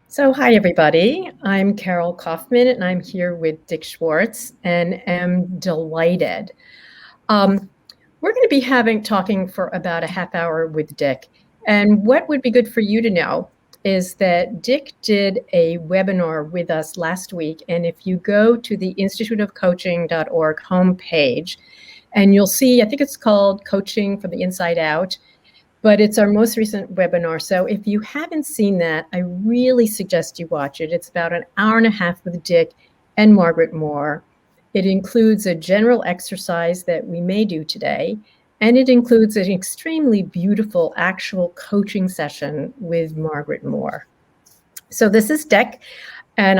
So, hi everybody. I'm Carol Kauffman, and I'm here with Dick Schwartz, and am delighted. We're going to be talking for about a half hour with Dick. And what would be good for you to know is that Dick did a webinar with us last week. And if you go to the instituteofcoaching.org homepage, and you'll see, I think it's called Coaching from the Inside Out. But it's our most recent webinar. So if you haven't seen that, I really suggest you watch it. It's about an hour and a half with Dick and Margaret Moore. It includes a general exercise that we may do today, and it includes an extremely beautiful actual coaching session with Margaret Moore. So this is Dick, and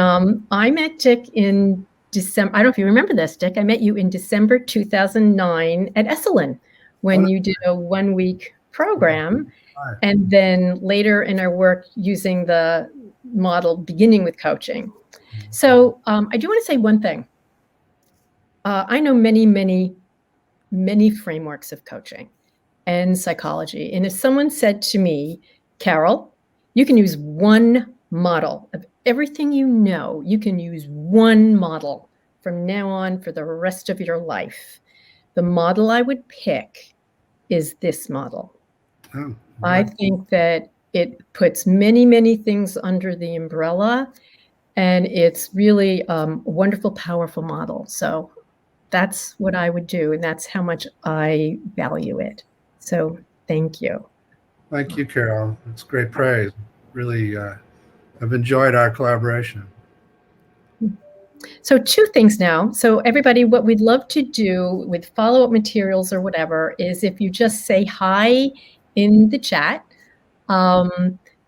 I met Dick in December. I don't know if you remember this, Dick. I met you in December 2009 at Esalen when you did a 1-week program, and then later in our work using the model beginning with coaching. So I do want to say one thing. I know many frameworks of coaching and psychology. And if someone said to me, Carol, you can use one model of everything you know, you can use one model from now on for the rest of your life, the model I would pick is this model. Oh, I think that it puts many things under the umbrella, and it's really a wonderful, powerful model. So that's what I would do, and that's how much I value it. So thank you. Thank you, Carol. It's great praise. Really, I've enjoyed our collaboration. So 2 things now. So everybody, what we'd love to do with follow-up materials or whatever is if you just say hi in the chat.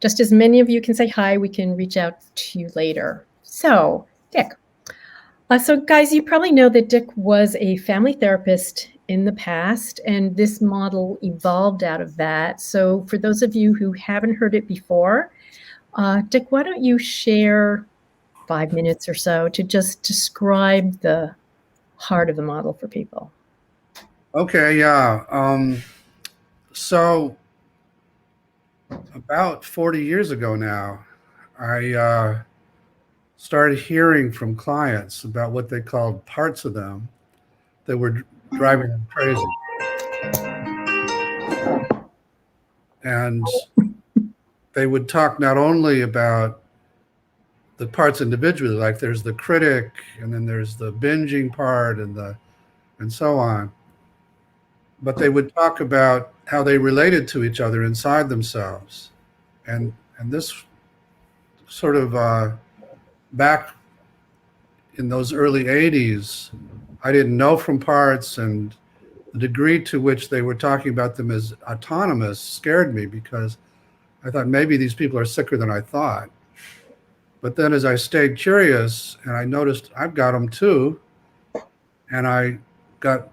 Just as many of you can say hi, we can reach out to you later. So, Dick. So guys, you probably know that Dick was a family therapist in the past, and this model evolved out of that. So for those of you who haven't heard it before, Dick, why don't you share 5 minutes or so to just describe the heart of the model for people? Okay, yeah. So about 40 years ago now, I started hearing from clients about what they called parts of them that were driving them crazy. And they would talk not only about the parts individually, like there's the critic, and then there's the binging part, and so on. But they would talk about how they related to each other inside themselves. And this sort of back in those early 80s, I didn't know from parts, and the degree to which they were talking about them as autonomous scared me, because I thought maybe these people are sicker than I thought. But then as I stayed curious and I noticed I've got them too, and I got,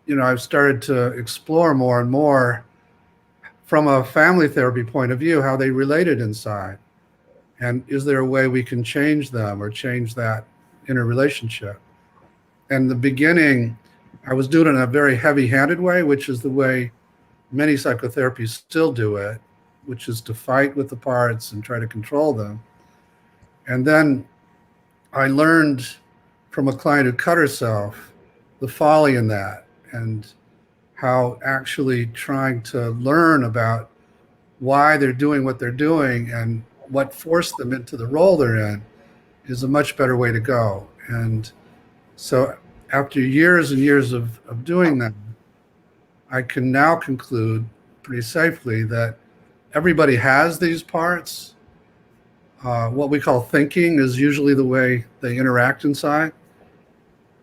I've started to explore more and more from a family therapy point of view, how they related inside. And is there a way we can change them or change that inner relationship? And the beginning, I was doing it in a very heavy-handed way, which is the way many psychotherapies still do it, which is to fight with the parts and try to control them. And then I learned from a client who cut herself the folly in that, and how actually trying to learn about why they're doing what they're doing and what forced them into the role they're in is a much better way to go. And so after years and years of doing that, I can now conclude pretty safely that everybody has these parts. What we call thinking is usually the way they interact inside,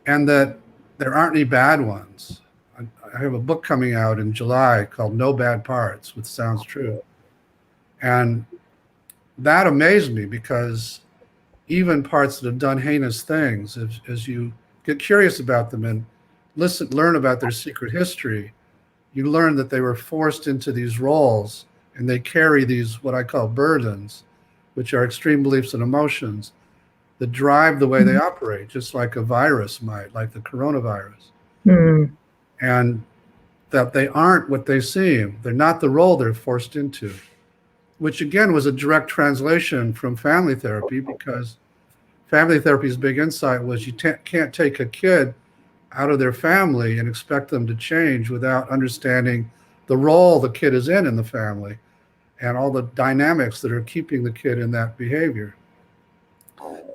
and that there aren't any bad ones. I have a book coming out in July called No Bad Parts, which sounds true. And that amazed me, because even parts that have done heinous things, as you get curious about them and learn about their secret history, you learn that they were forced into these roles, and they carry these, what I call burdens, which are extreme beliefs and emotions that drive the way they operate, just like a virus might, like the coronavirus. And that they aren't what they seem. They're not the role they're forced into. which again was a direct translation from family therapy, because family therapy's big insight was you can't take a kid out of their family and expect them to change without understanding the role the kid is in the family and all the dynamics that are keeping the kid in that behavior.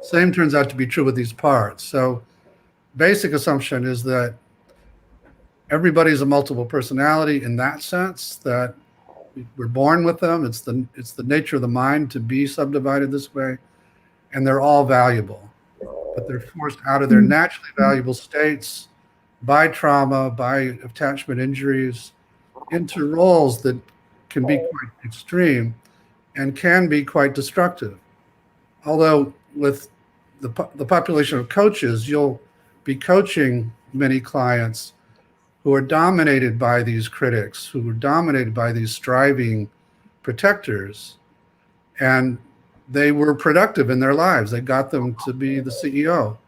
Same turns out to be true with these parts. So basic assumption is that everybody's a multiple personality in that sense, that we're born with them. It's the nature of the mind to be subdivided this way, and they're all valuable, but they're forced out of their naturally valuable states by trauma, by attachment injuries, into roles that can be quite extreme and can be quite destructive. Although with the population of coaches, you'll be coaching many clients who are dominated by these critics, who are dominated by these striving protectors, and they were productive in their lives. They got them to be the CEO,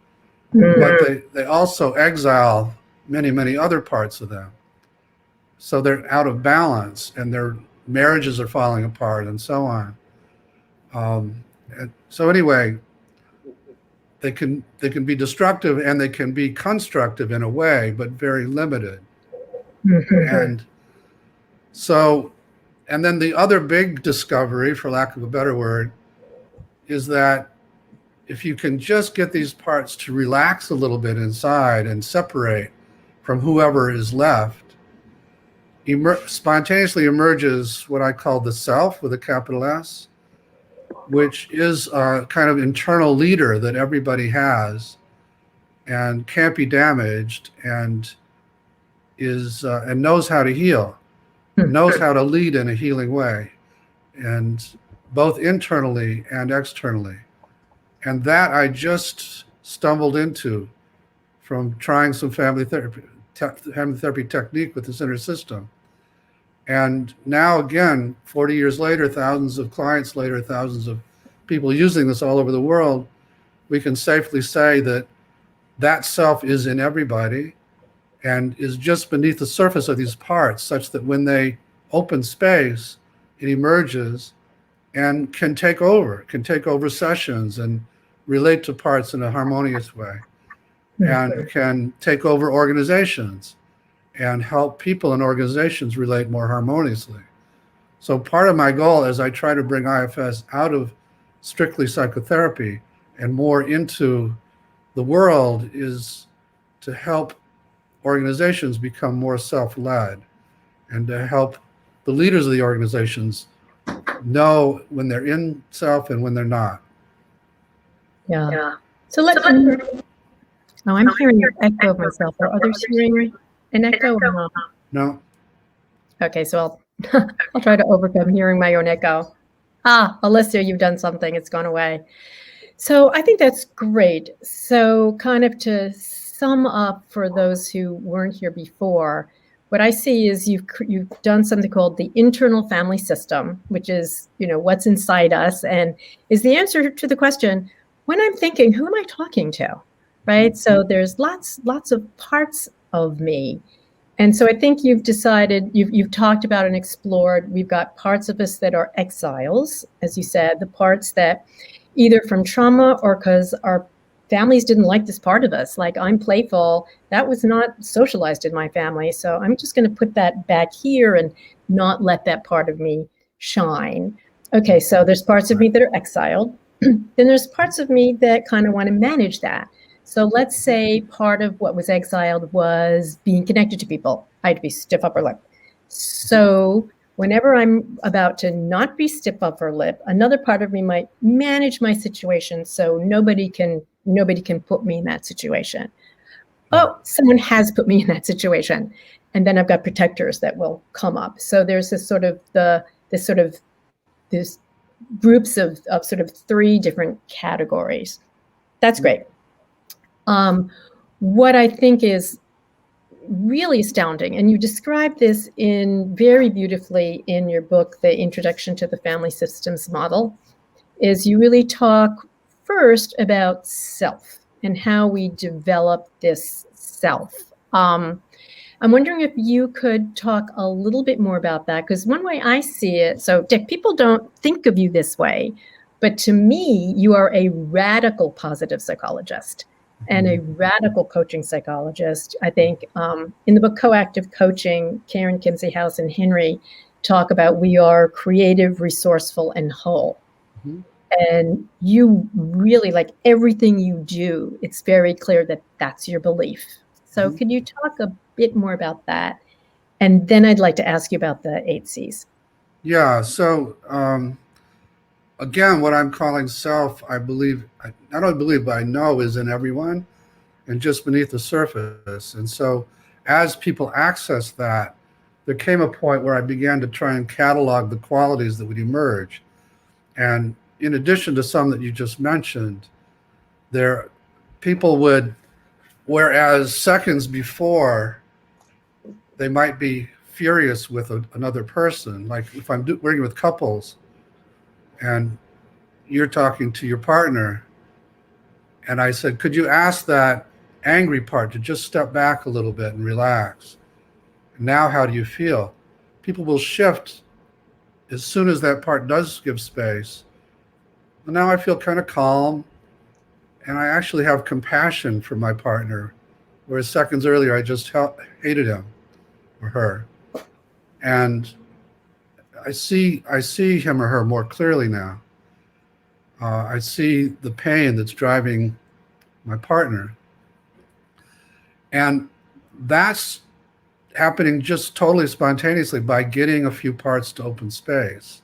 but they also exile many, many other parts of them. So they're out of balance, and their marriages are falling apart, and so on. And so anyway, they can be destructive and they can be constructive in a way, but very limited. And so, and then the other big discovery, for lack of a better word, is that if you can just get these parts to relax a little bit inside and separate from whoever is left, spontaneously emerges what I call the self with a capital S, which is a kind of internal leader that everybody has and can't be damaged, and is and knows how to heal, knows how to lead in a healing way, and both internally and externally. And that I just stumbled into from trying some family therapy technique with this inner system. And now again, 40 years later, thousands of clients later, thousands of people using this all over the world, we can safely say that that self is in everybody and is just beneath the surface of these parts, such that when they open space, it emerges and can take over sessions and relate to parts in a harmonious way, and can take over organizations and help people and organizations relate more harmoniously. So part of my goal as I try to bring IFS out of strictly psychotherapy and more into the world is to help organizations become more self-led, and to help the leaders of the organizations know when they're in self and when they're not. Yeah. So I'm hearing an echo of myself. Are others hearing an echo or not? No. Okay, so I'll try to overcome hearing my own echo. Alyssa, you've done something. It's gone away. So I think that's great. So kind of to sum up for those who weren't here before, what I see is you've done something called the internal family system, which is, what's inside us, and is the answer to the question, when I'm thinking, who am I talking to, right? So there's lots of parts of me. And so I think you've decided, you've talked about and explored, we've got parts of us that are exiles, as you said, the parts that either from trauma or because our families didn't like this part of us. Like, I'm playful. That was not socialized in my family. So I'm just going to put that back here and not let that part of me shine. Okay, so there's parts of me that are exiled. Then there's parts of me that kind of want to manage that. So let's say part of what was exiled was being connected to people. I had to be stiff upper lip. So whenever I'm about to not be stiff upper lip, another part of me might manage my situation so nobody can put me in that situation. Oh, someone has put me in that situation. And then I've got protectors that will come up. So there's this groups of sort of three different categories. That's great. What I think is really astounding, and you describe this very beautifully in your book, The Introduction to the Family Systems Model, is you really talk first about self and how we develop this self. I'm wondering if you could talk a little bit more about that, because one way I see it, so Dick, people don't think of you this way, but to me, you are a radical positive psychologist and a radical coaching psychologist. I think in the book Coactive Coaching, Karen Kinsey House and Henry talk about we are creative, resourceful, and whole. Mm-hmm. And you really, like everything you do, it's very clear that that's your belief. So Mm-hmm. could you talk a bit more about that? And then I'd like to ask you about the 8 C's. Yeah. So, again, what I'm calling self, I believe, I not only believe, but I know is in everyone and just beneath the surface. And so as people access that, there came a point where I began to try and catalog the qualities that would emerge. And in addition to some that you just mentioned, there people would, whereas seconds before they might be furious with another person, like if I'm working with couples and you're talking to your partner, and I said, could you ask that angry part to just step back a little bit and relax? Now, how do you feel? People will shift as soon as that part does give space. And now I feel kind of calm, and I actually have compassion for my partner, whereas seconds earlier I just hated him or her. And I see him or her more clearly now. I see the pain that's driving my partner. And that's happening just totally spontaneously by getting a few parts to open space.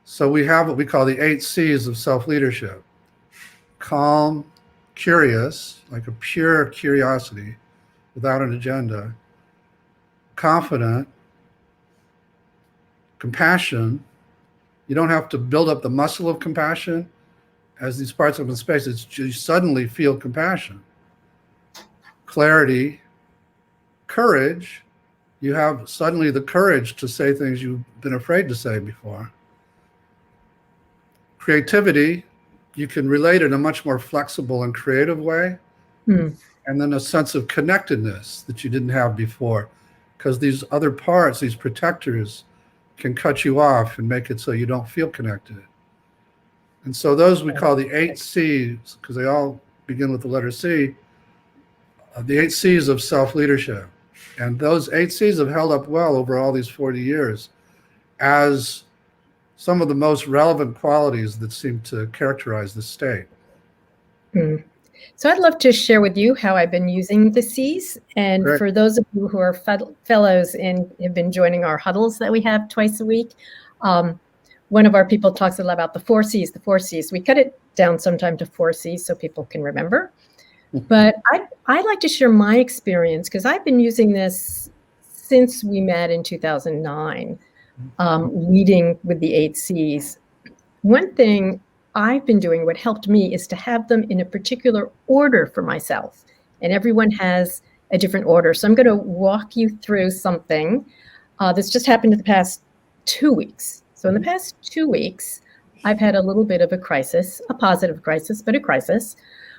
So we have what we call the 8 C's of self-leadership. Calm, curious, like a pure curiosity without an agenda. Confident, compassion. You don't have to build up the muscle of compassion. As these parts open space, you suddenly feel compassion. Clarity, courage. You have suddenly the courage to say things you've been afraid to say before. Creativity, you can relate in a much more flexible and creative way. And then a sense of connectedness that you didn't have before, because these other parts, these protectors, can cut you off and make it so you don't feel connected. And so those we call the 8 C's, because they all begin with the letter C, the 8 C's of self-leadership. And those 8 C's have held up well over all these 40 years as some of the most relevant qualities that seem to characterize the state. So I'd love to share with you how I've been using the C's. And Great. For those of you who are fellows and have been joining our huddles that we have twice a week, one of our people talks a lot about the 4 C's, the 4 C's. We cut it down sometime to 4 C's so people can remember. But I'd like to share my experience, because I've been using this since we met in 2009, leading with the 8 C's. One thing I've been doing, what helped me, is to have them in a particular order for myself. And everyone has a different order. So I'm going to walk you through something that's just happened in the past 2 weeks. So in the past 2 weeks, I've had a little bit of a crisis, a positive crisis, but a crisis,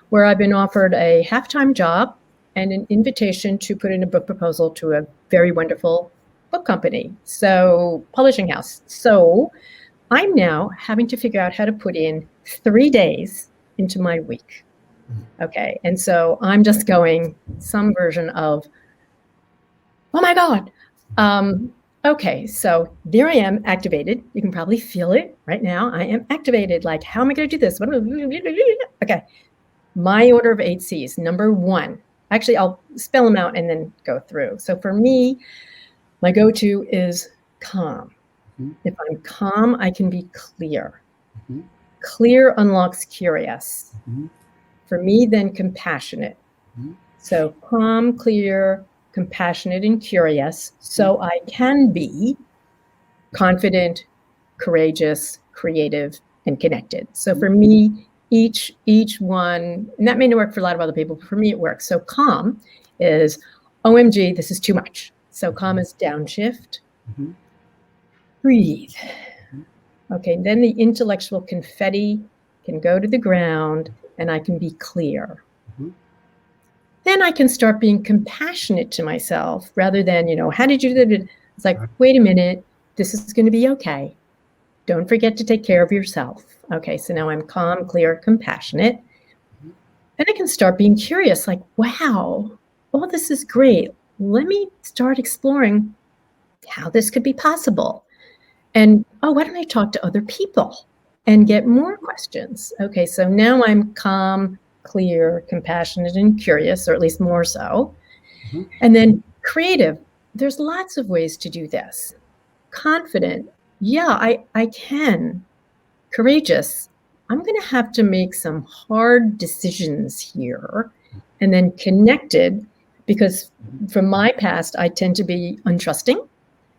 where I've been offered a half-time job and an invitation to put in a book proposal to a very wonderful book company, so publishing house. So I'm now having to figure out how to put in 3 days into my week. Okay, and so I'm just going some version of, oh my God. Okay, so there I am, activated. You can probably feel it right now. I am activated. Like, how am I going to do this? Okay. My order of 8 C's. Number 1, actually, I'll spell them out and then go through. So for me, my go-to is calm. If I'm calm, I can be clear. Clear unlocks curious. For me, then compassionate. So calm, clear, compassionate, and curious. So I can be confident, courageous, creative, and connected. So for me, each one, and that may not work for a lot of other people, but for me it works. So calm is, OMG, this is too much. So calm is downshift. Breathe. Okay, then the intellectual confetti can go to the ground and I can be clear. then I can start being compassionate to myself rather than, how did you do that? It's like, wait a minute, this is going to be okay. Don't forget to take care of yourself. Okay, so now I'm calm, clear, compassionate. Then I can start being curious, like, wow, all this is great. Let me start exploring how this could be possible. And, why don't I talk to other people and get more questions? Okay, so now I'm calm, clear, compassionate, and curious, or at least more so. Mhm. And then creative, there's lots of ways to do this. Confident, yeah, I can. Courageous, I'm going to have to make some hard decisions here. And then connected, because from my past, I tend to be untrusting.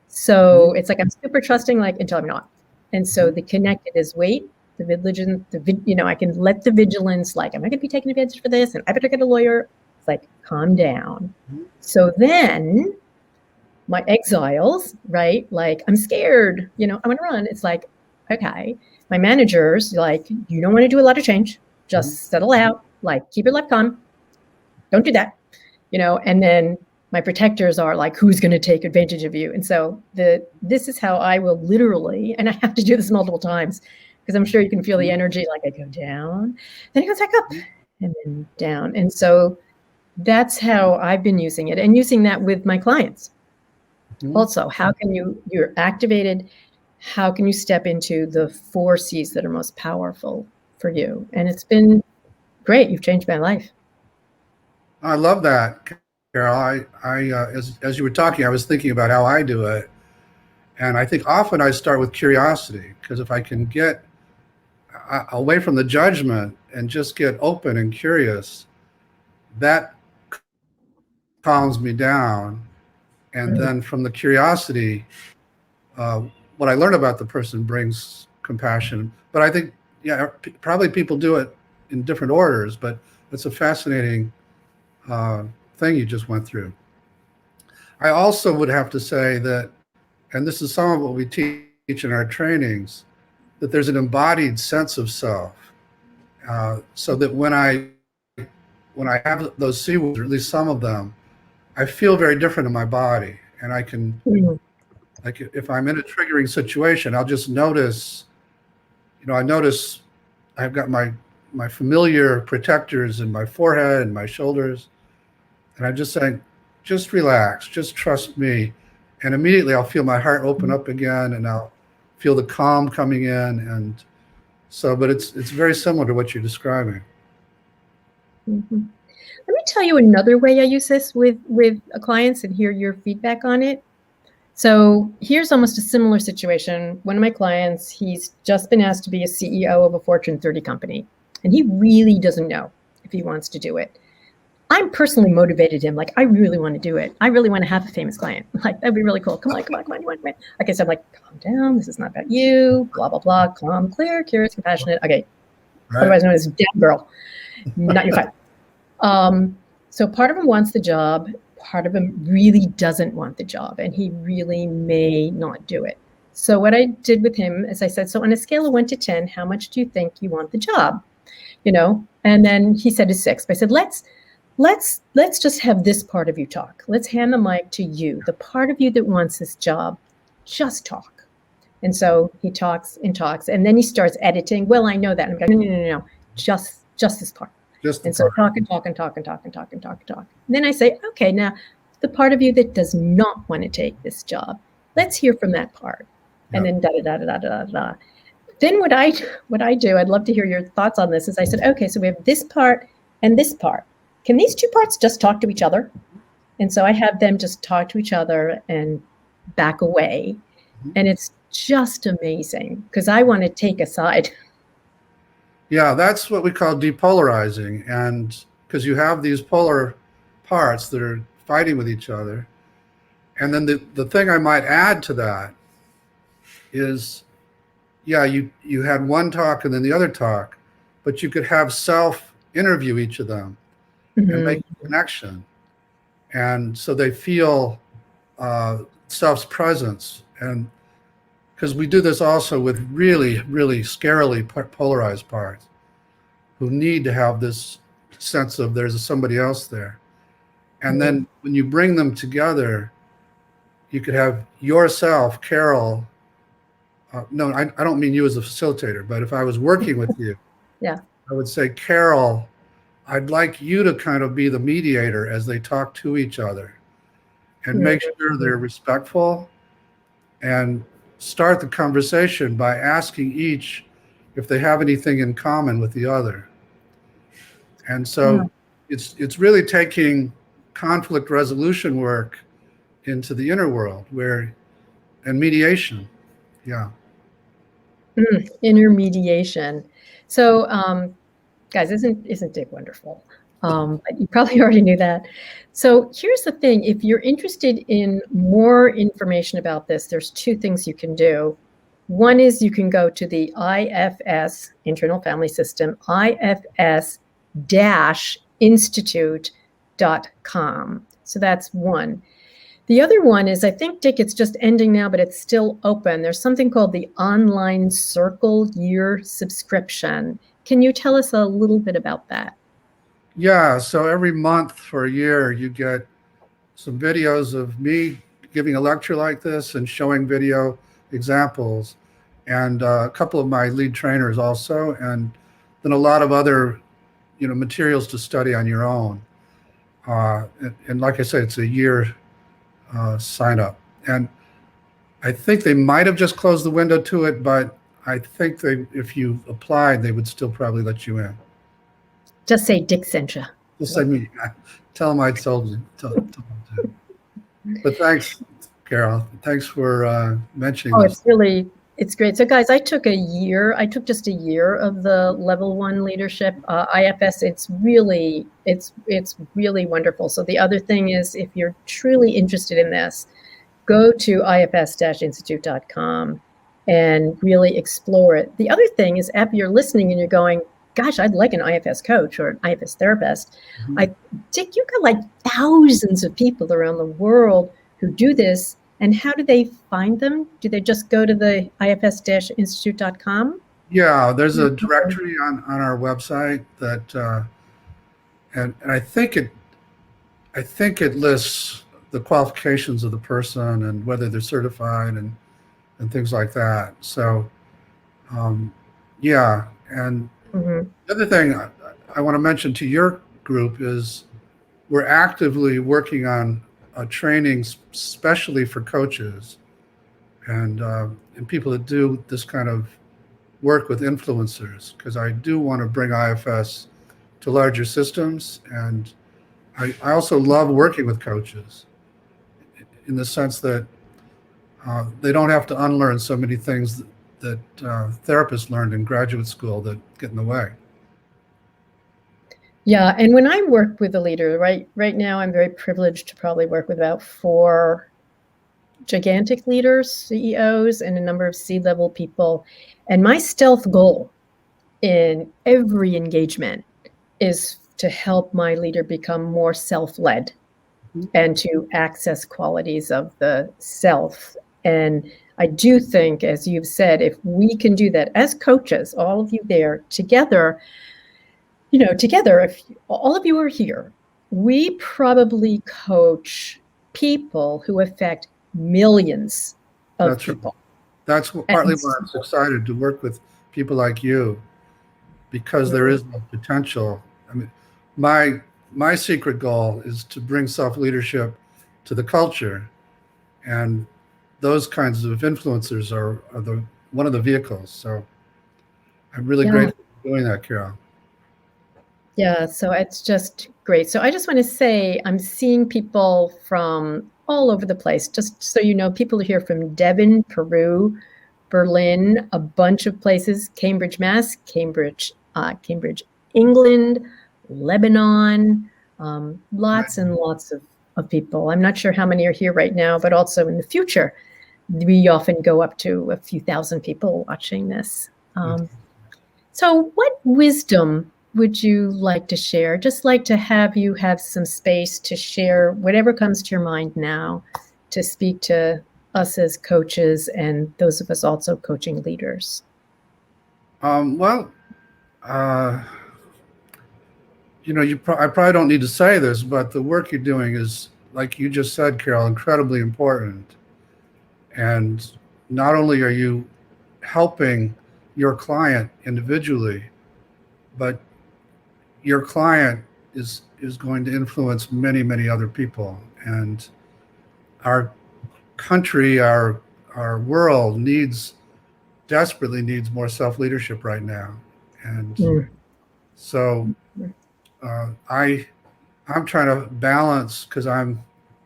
So it's like I'm super trusting, like until I'm not. And so the connected is wait, the vigilance, I can let the vigilance, like, am I going to be taken advantage for this? And I better get a lawyer. It's like, calm down. So then my exiles, right? Like, I'm scared, I want to run. It's like, okay. My managers, like, you don't want to do a lot of change. Just settle out, like, keep your life calm. Don't do that, and then my protectors are like, who's going to take advantage of you? And so this is how I will literally, and I have to do this multiple times because I'm sure you can feel the energy, like I go down, then it goes back up and then down. And so that's how I've been using it and using that with my clients. Also, how can you're activated, how can you step into the 4 C's that are most powerful for you? And it's been great. You've changed my life. I love that, Carol. As you were talking, I was thinking about how I do it. And I think often I start with curiosity, because if I can get away from the judgment and just get open and curious, that calms me down. And then from the curiosity, what I learn about the person brings compassion. But I think, probably people do it in different orders, but it's a fascinating thing you just went through. I also would have to say that, and this is some of what we teach in our trainings, that there's an embodied sense of self. So that when I have those C words, or at least some of them, I feel very different in my body. And I can, like, if I'm in a triggering situation, I'll just notice, I notice I've got my familiar protectors in my forehead and my shoulders. And I'm just saying, just relax, just trust me. And immediately I'll feel my heart open up again, and I'll feel the calm coming in. And so, but it's very similar to what you're describing. Let me tell you another way I use this with clients and hear your feedback on it. So here's almost a similar situation. One of my clients, he's just been asked to be a CEO of a Fortune 30 company, and he really doesn't know if he wants to do it. I'm personally motivated him. Like, I really want to do it. I really want to have a famous client. Like, that'd be really cool. Come on. Okay, so I'm like, calm down. This is not about you. Blah, blah, blah. Calm, clear, curious, compassionate. Okay. Right. Otherwise known as damn girl. Not your fight. So part of him wants the job. Part of him really doesn't want the job, and he really may not do it. So what I did with him is I said, so on a scale of 1 to 10, how much do you think you want the job? And then he said a 6. But I said, let's just have this part of you talk. Let's hand the mic to you, the part of you that wants this job. Just talk. And so he talks and talks, and then he starts editing. Well, I know that. And I'm going, no, just this part. And so talk. And then I say, okay, now the part of you that does not want to take this job, let's hear from that part. And then da. Then what I do, I'd love to hear your thoughts on this, is I said, okay, so we have this part and this part. Can these 2 parts just talk to each other? And so I have them just talk to each other and back away. And it's just amazing, because I want to take a side. Yeah, that's what we call depolarizing. And because you have these polar parts that are fighting with each other. And then the thing I might add to that is, you had one talk and then the other talk, but you could have self-interview each of them and make a connection. And so they feel self's presence. And because we do this also with really, really scarily polarized parts who need to have this sense of there's somebody else there. And then when you bring them together, you could have yourself, Carol. No, I don't mean you as a facilitator, but if I was working with you, Yeah. I would say, Carol, I'd like you to kind of be the mediator as they talk to each other and make sure they're respectful and start the conversation by asking each if they have anything in common with the other. And so it's really taking conflict resolution work into the inner world and mediation. Yeah. Intermediation. So, guys, isn't Dick wonderful? But you probably already knew that. So here's the thing. If you're interested in more information about this, there's two things you can do. One is you can go to the IFS, Internal Family System, IFS-institute.com. So that's one. The other one is, I think, Dick, it's just ending now, but it's still open. There's something called the Online Circle Year Subscription. Can you tell us a little bit about that? Yeah. So every month for a year, you get some videos of me giving a lecture like this and showing video examples, and a couple of my lead trainers also, and then a lot of other, materials to study on your own. And like I said, it's a year sign up. And I think they might have just closed the window to it, but I think if you applied, they would still probably let you in. Just say Dick sent you. Just say me. Tell them I told you. Tell them to. But thanks, Carol. Thanks for mentioning this. It's great. So guys, I took just a year of the level 1 leadership IFS. It's really wonderful. So the other thing is, if you're truly interested in this, go to ifs-institute.com and really explore it. The other thing is, after you're listening and you're going, gosh, I'd like an IFS coach or an IFS therapist. Dick, you've got like thousands of people around the world who do this. And how do they find them? Do they just go to the ifs-institute.com? Yeah, there's a directory on our website that, and I think it lists the qualifications of the person and whether they're certified and things like that. So, yeah. And the other thing I want to mention to your group is we're actively working on a training especially for coaches and people that do this kind of work with influencers, because I do want to bring IFS to larger systems. And I also love working with coaches in the sense that they don't have to unlearn so many things that therapists learned in graduate school that get in the way. Yeah, and when I work with a leader, right now, I'm very privileged to probably work with about 4 gigantic leaders, CEOs, and a number of C-level people. And my stealth goal in every engagement is to help my leader become more self-led and to access qualities of the self. And I do think, as you've said, if we can do that as coaches, all of you there together, if all of you are here, we probably coach people who affect millions of people. That's partly why I'm so excited to work with people like you, because there is no potential. I mean, my secret goal is to bring self-leadership to the culture, and those kinds of influencers are one of the vehicles. So I'm really grateful for doing that, Carol. Yeah, so it's just great. So I just want to say I'm seeing people from all over the place. Just so you know, people are here from Devon, Peru, Berlin, a bunch of places, Cambridge, Mass, Cambridge, England, Lebanon, lots and lots of people. I'm not sure how many are here right now, but also in the future, we often go up to a few thousand people watching this. So what wisdom would you like to share? Just like to have you have some space to share whatever comes to your mind now, to speak to us as coaches and those of us also coaching leaders. I probably don't need to say this, but the work you're doing is, like you just said, Carol, incredibly important. And not only are you helping your client individually, but your client is going to influence many, many other people. And our country, our world desperately needs more self-leadership right now. And so I'm trying to balance, because I'm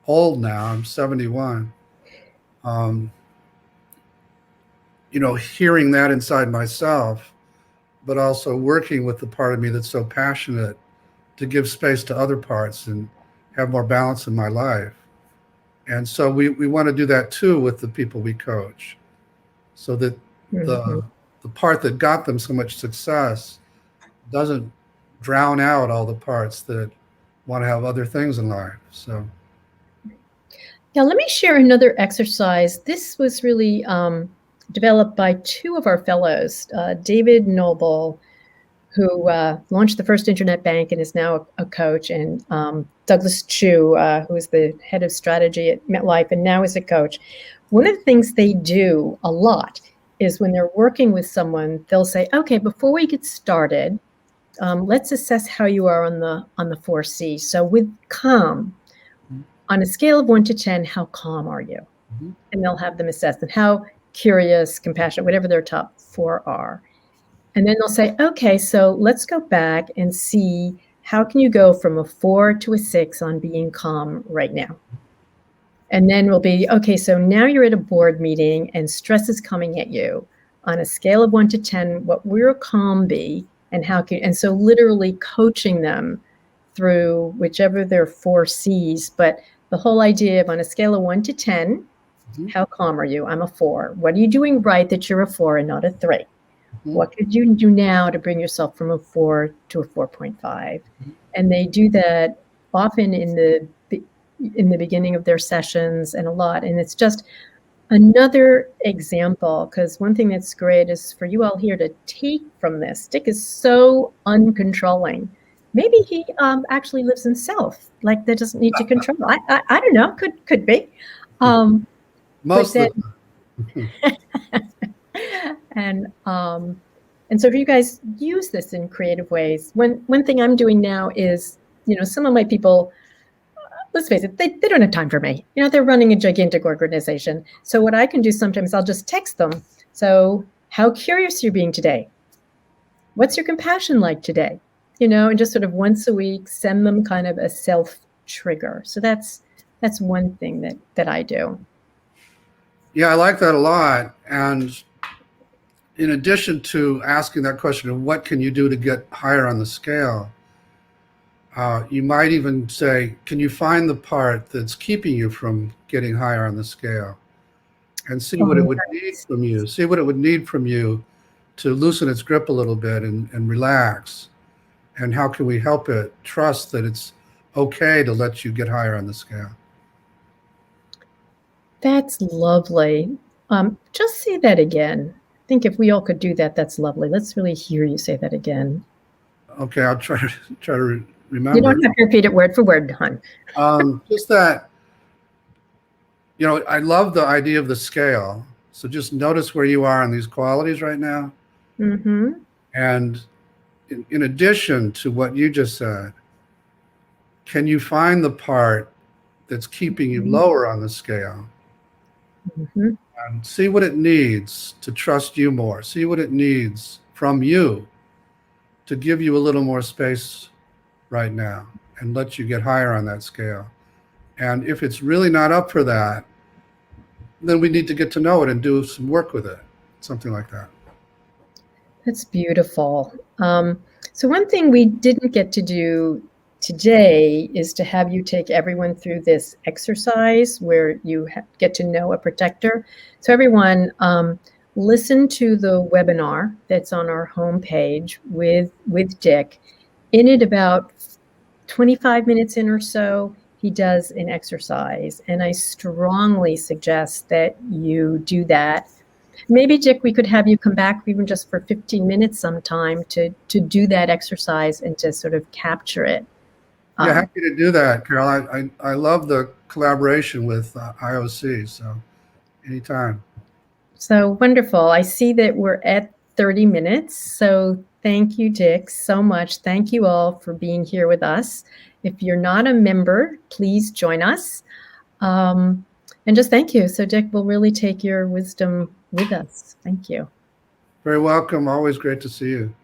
old now, I'm 71. Hearing that inside myself, but also working with the part of me that's so passionate to give space to other parts and have more balance in my life. And so we want to do that too with the people we coach, so that the part that got them so much success doesn't drown out all the parts that want to have other things in life. So now let me share another exercise. This was really developed by two of our fellows, David Noble, who launched the first internet bank and is now a coach, and Douglas Chu, who is the head of strategy at MetLife and now is a coach. One of the things they do a lot is when they're working with someone, they'll say, okay, before we get started, let's assess how you are on the 4C. So with calm, on a scale of 1 to 10, how calm are you? And they'll have them assess them. How curious, compassionate, whatever their top 4 are. And then they'll say, okay, so let's go back and see how can you go from a 4 to a 6 on being calm right now. And then we'll be, okay, so now you're at a board meeting and stress is coming at you. On a scale of 1 to 10, what will your calm be? And so literally coaching them through whichever their 4 C's, but the whole idea of on a scale of 1 to 10, how calm are you? I'm a 4. What are you doing right that you're a 4 and not a 3? What could you do now to bring yourself from a 4 to a 4.5? And they do that often in the beginning of their sessions, and a lot. And it's just another example, because one thing that's great is for you all here to take from this. Dick is so uncontrolling. Maybe he actually lives in self, like that doesn't need to control. I don't know. Could be. Most of And so if you guys use this in creative ways, one thing I'm doing now is, some of my people, let's face it, they don't have time for me. They're running a gigantic organization. So what I can do sometimes, I'll just text them. So how curious you're being today? What's your compassion like today? And just sort of once a week, send them kind of a self trigger. So that's one thing that I do. Yeah, I like that a lot. And in addition to asking that question of what can you do to get higher on the scale, you might even say, can you find the part that's keeping you from getting higher on the scale? And see what it would need from you. See what it would need from you to loosen its grip a little bit and relax. And how can we help it trust that it's okay to let you get higher on the scale? That's lovely. Just say that again. I think if we all could do that, that's lovely. Let's really hear you say that again. Okay, I'll try to remember. You don't have to repeat it word for word, hon. Just that, I love the idea of the scale. So just notice where you are in these qualities right now. And in addition to what you just said, can you find the part that's keeping you lower on the scale? And see what it needs to trust you more. See what it needs from you to give you a little more space right now and let you get higher on that scale. And if it's really not up for that, then we need to get to know it and do some work with it, something like that. That's beautiful. So one thing we didn't get to do today is to have you take everyone through this exercise where you get to know a protector. So everyone, listen to the webinar that's on our homepage with Dick. In it, about 25 minutes in or so, he does an exercise. And I strongly suggest that you do that. Maybe, Dick, we could have you come back even just for 15 minutes sometime to do that exercise and to sort of capture it. Yeah, happy to do that, Carol. I love the collaboration with IOC, so anytime. So wonderful. I see that we're at 30 minutes. So thank you, Dick, so much. Thank you all for being here with us. If you're not a member, please join us. And just thank you. So Dick, we'll really take your wisdom with us. Thank you. Very welcome. Always great to see you.